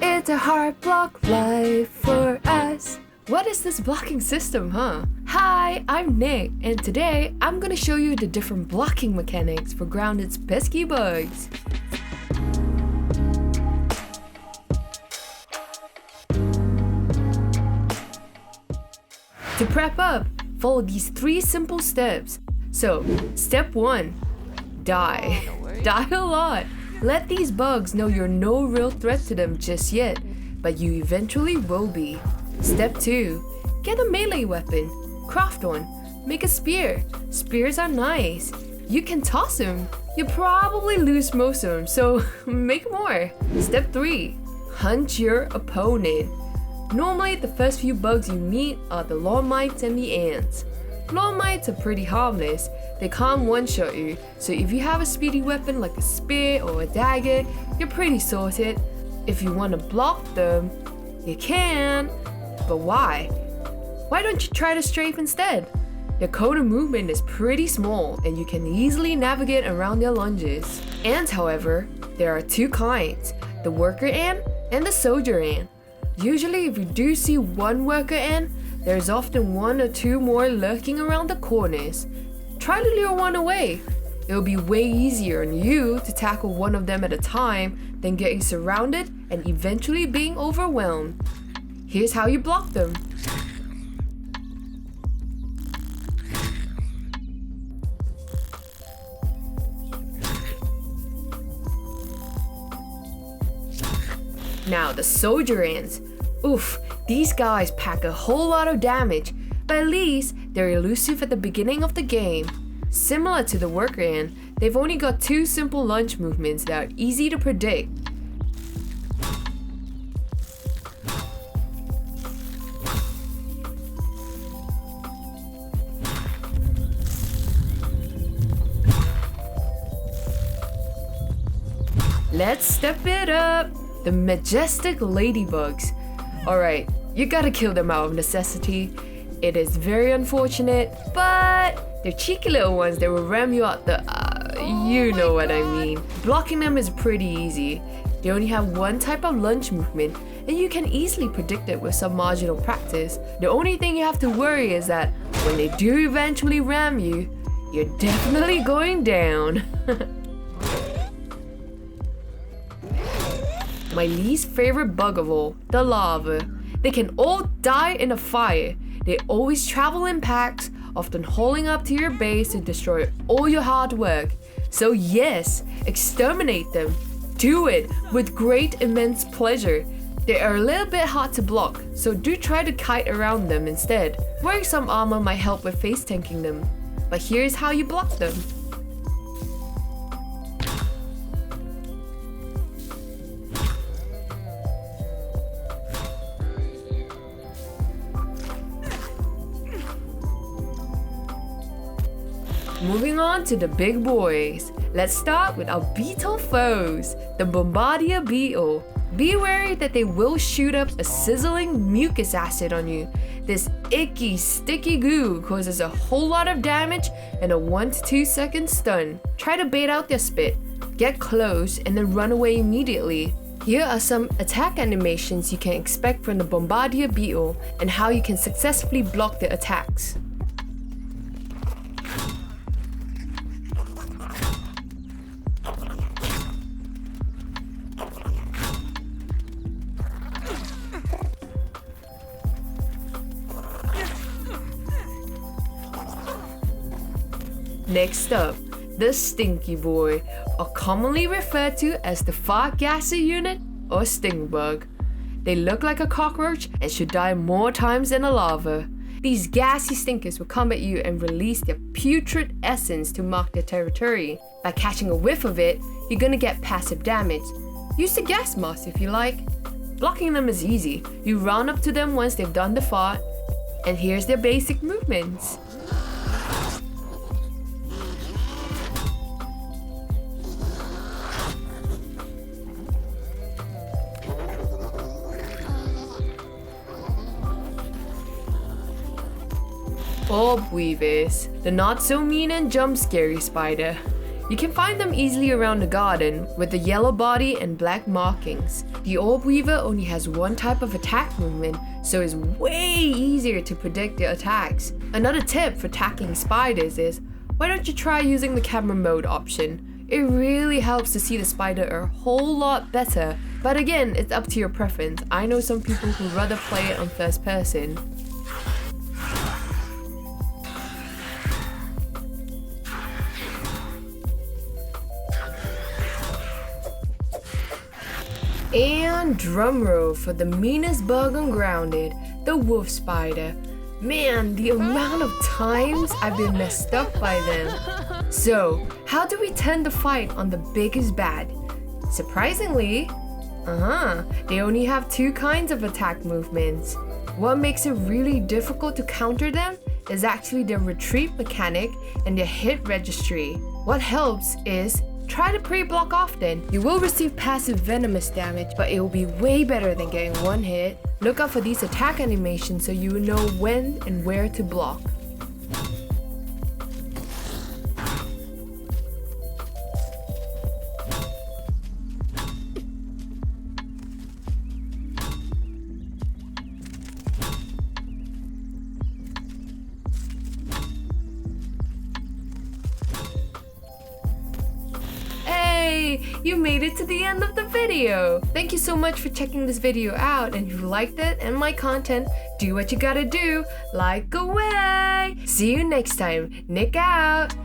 It's a hard block life for us. What is this blocking system, huh? Hi, I'm Nick, and today I'm gonna show you the different blocking mechanics for Grounded's pesky bugs. To prep up, follow these 3 simple steps. So, step 1, die. Die a lot. Let these bugs know you're no real threat to them just yet, but you eventually will be. Step 2, get a melee weapon. Craft one. Make a spear. Spears are nice. You can toss them. You probably lose most of them, so make more. Step 3, hunt your opponent. Normally, the first few bugs you meet are the lawn mites and the ants. Lawn mites are pretty harmless. They can't one-shot you, so if you have a speedy weapon like a spear or a dagger, you're pretty sorted. If you want to block them, you can, but why? Why don't you try the strafe instead? Their cone of movement is pretty small and you can easily navigate around their lunges. Ants, however, there are 2 kinds, the worker ant and the soldier ant. Usually if you do see one worker ant, there's often 1 or 2 more lurking around the corners. Try to lure one away. It'll be way easier on you to tackle one of them at a time than getting surrounded and eventually being overwhelmed. Here's how you block them. Now the soldier ants. Oof, these guys pack a whole lot of damage, but at least they're elusive at the beginning of the game. Similar to the worker ant, they've only got 2 simple lunge movements that are easy to predict. Let's step it up! The majestic ladybugs. Alright, you gotta kill them out of necessity. It is very unfortunate, but they're cheeky little ones that will ram you out the... you know what I mean. Blocking them is pretty easy. They only have 1 type of lunge movement, and you can easily predict it with some marginal practice. The only thing you have to worry is that when they do eventually ram you, you're definitely going down. My least favorite bug of all, the larva. They can all die in a fire. They always travel in packs, often hauling up to your base to destroy all your hard work. So yes, exterminate them. Do it with great immense pleasure. They are a little bit hard to block, so do try to kite around them instead. Wearing some armor might help with face tanking them. But here's how you block them. Moving on to the big boys. Let's start with our beetle foes, the Bombardier beetle. Be wary that they will shoot up a sizzling mucus acid on you. This icky, sticky goo causes a whole lot of damage and a 1 to 2 second stun. Try to bait out their spit. Get close and then run away immediately. Here are some attack animations you can expect from the Bombardier beetle and how you can successfully block their attacks. Next up, the Stinky Boy, or commonly referred to as the Fart Gasser Unit or Stinkbug. They look like a cockroach and should die more times than a larva. These gassy stinkers will come at you and release their putrid essence to mark their territory. By catching a whiff of it, you're gonna get passive damage. Use the gas mask if you like. Blocking them is easy. You run up to them once they've done the fart, and here's their basic movements. Orb Weavers, the not so mean and jump scary spider. You can find them easily around the garden with the yellow body and black markings. The Orb Weaver only has one type of attack movement, so it's way easier to predict their attacks. Another tip for tackling spiders is, why don't you try using the camera mode option? It really helps to see the spider a whole lot better, but again, it's up to your preference. I know some people who rather play it on first person. And drumroll for the meanest bug on Grounded, the wolf spider. Man, the amount of times I've been messed up by them. So, how do we turn the fight on the biggest bad? Surprisingly, they only have two kinds of attack movements. What makes it really difficult to counter them is actually their retreat mechanic and their hit registry. What helps is try to pre-block often. You will receive passive venomous damage, but it will be way better than getting one hit. Look out for these attack animations so you will know when and where to block. You made it to the end of the video! Thank you so much for checking this video out, and if you liked it and my content, do what you gotta do, like away! See you next time, Nick out!